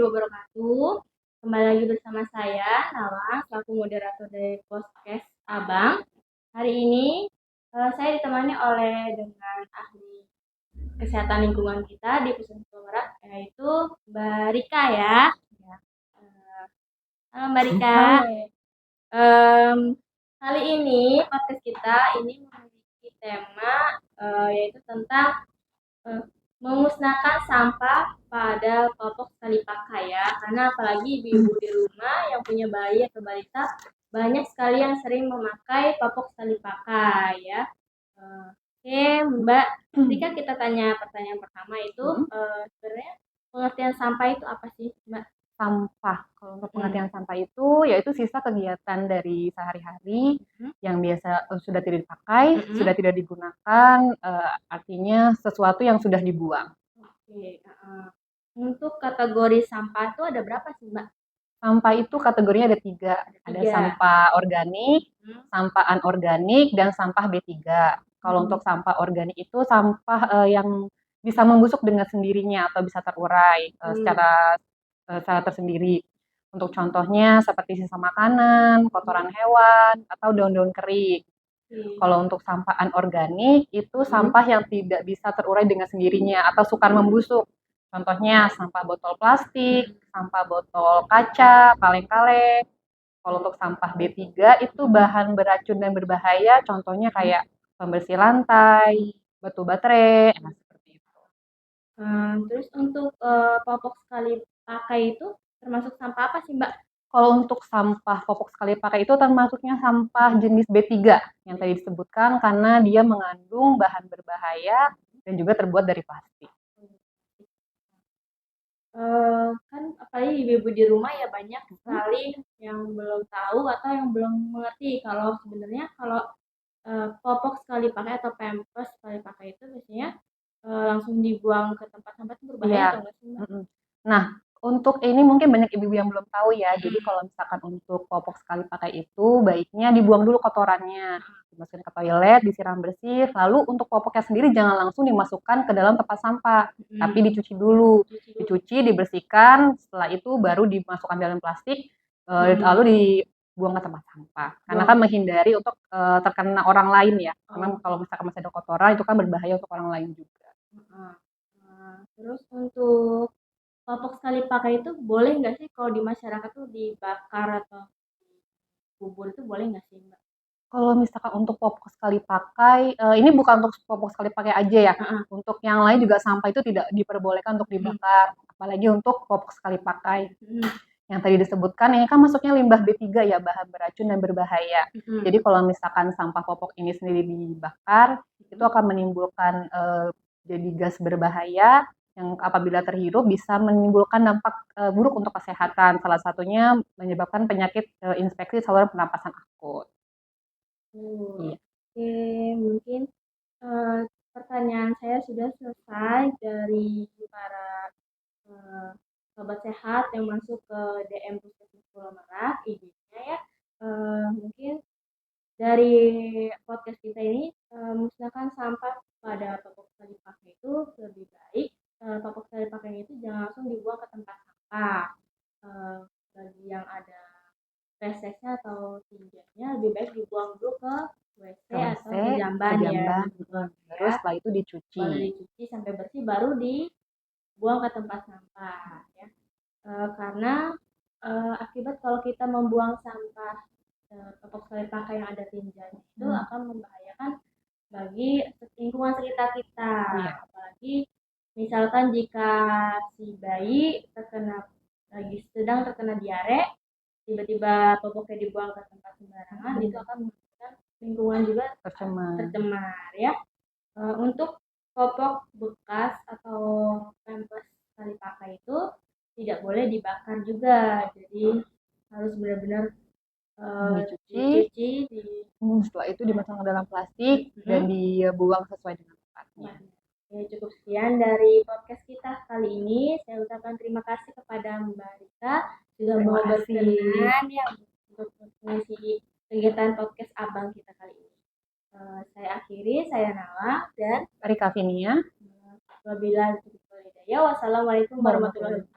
wabarakatuh. Kembali lagi bersama saya, Nawa, selaku moderator dari podcast Abang. Hari ini saya ditemani dengan ahli kesehatan lingkungan kita di Pusat Jawa Barat, yaitu Mbak Rika ya. Halo Mbak Rika. Em, Kali ini podcast kita ini memiliki tema yaitu tentang memusnahkan sampah pada popok sekali pakai ya, karena apalagi ibu-ibu di rumah yang punya bayi atau balita banyak sekali yang sering memakai popok sekali pakai ya. Oke Mbak Rika, kita tanya pertanyaan pertama itu sebenarnya pengertian sampah itu apa sih Mbak? Sampah, kalau untuk pengertian sampah itu yaitu sisa kegiatan dari sehari-hari yang biasa sudah tidak dipakai, sudah tidak digunakan, artinya sesuatu yang sudah dibuang. Oke, untuk kategori sampah itu ada berapa sih Mbak? Sampah itu kategorinya ada 3. Ada sampah organik, sampah anorganik, dan sampah B3. Kalau untuk sampah organik itu sampah yang bisa membusuk dengan sendirinya atau bisa terurai secara tersendiri. Untuk contohnya seperti sisa makanan, kotoran hewan, atau daun-daun kering. Kalau untuk sampah anorganik itu sampah yang tidak bisa terurai dengan sendirinya atau sukar membusuk. Contohnya sampah botol plastik, sampah botol kaca, kaleng-kaleng. Kalau untuk sampah B3 itu bahan beracun dan berbahaya, contohnya kayak pembersih lantai, batu baterai, seperti itu. Terus untuk popok sekali pakai itu termasuk sampah apa sih Mbak? Kalau untuk sampah popok sekali pakai itu termasuknya sampah jenis B3 yang tadi disebutkan karena dia mengandung bahan berbahaya dan juga terbuat dari plastik. Kan apalagi ibu-ibu di rumah ya banyak sekali yang belum tahu atau yang belum mengerti kalau sebenarnya kalau popok sekali pakai atau pampers sekali pakai itu biasanya langsung dibuang ke tempat sampah itu berbahaya atau enggak sih Mbak? Nah, untuk ini mungkin banyak ibu-ibu yang belum tahu ya. Jadi kalau misalkan untuk popok sekali pakai itu baiknya dibuang dulu kotorannya, dimasukin ke toilet, disiram bersih. Lalu untuk popoknya sendiri jangan langsung dimasukkan ke dalam tempat sampah, tapi dicuci dulu, dicuci, dibersihkan. Setelah itu baru dimasukkan dalam plastik, lalu dibuang ke tempat sampah. Karena kan menghindari untuk terkena orang lain ya. Karena kalau misalkan masih ada kotoran itu kan berbahaya untuk orang lain juga. Terus untuk popok sekali pakai itu boleh nggak sih kalau di masyarakat tuh dibakar atau dikubur, itu boleh nggak sih Mbak? Kalau misalkan untuk popok sekali pakai, ini bukan untuk popok sekali pakai aja ya. Untuk yang lain juga sampah itu tidak diperbolehkan untuk dibakar, apalagi untuk popok sekali pakai. Yang tadi disebutkan ini kan masuknya limbah B3 ya, bahan beracun dan berbahaya. Jadi kalau misalkan sampah popok ini sendiri dibakar, itu akan menimbulkan jadi gas berbahaya yang apabila terhirup bisa menimbulkan dampak buruk untuk kesehatan. Salah satunya menyebabkan penyakit infeksi saluran pernapasan akut. Oke, mungkin pertanyaan saya sudah selesai dari para sobat sehat yang masuk ke DM Puskesmas Pulau Merak, IG-nya ya. Mungkin dari podcast kita ini musnahkan sampah pada popok sekali pakai itu lebih baik. Popok sekali pakai itu jangan langsung dibuang ke tempat sampah. Bagi yang ada resesnya atau tinjanya lebih baik dibuang dulu ke WC atau ke jamban ya. Terus setelah itu dicuci. Baru dicuci sampai bersih baru dibuang ke tempat sampah ya. Karena akibat kalau kita membuang sampah popok sekali pakai yang ada tinjanya itu akan membahayakan bagi lingkungan sekitar kita. Apalagi misalkan jika si bayi sedang terkena diare, tiba-tiba popoknya dibuang ke tempat sembarangan, itu akan menyebabkan lingkungan juga tercemar ya. Untuk popok bekas atau pampers sekali pakai itu tidak boleh dibakar juga, jadi harus benar-benar dicuci. Setelah itu dimasukkan ke dalam plastik dan dibuang sesuai dengan tempatnya. Cukup sekian dari podcast kita kali ini. Saya ucapkan terima kasih kepada Mbak Rika sudah mau berkenan ya untuk mengisi kegiatan podcast Abang kita kali ini. Saya akhiri, saya Nala dan Rika Vinia. Wabillahi taufiq wal hidayah. Wassalamualaikum warahmatullahi wabarakatuh.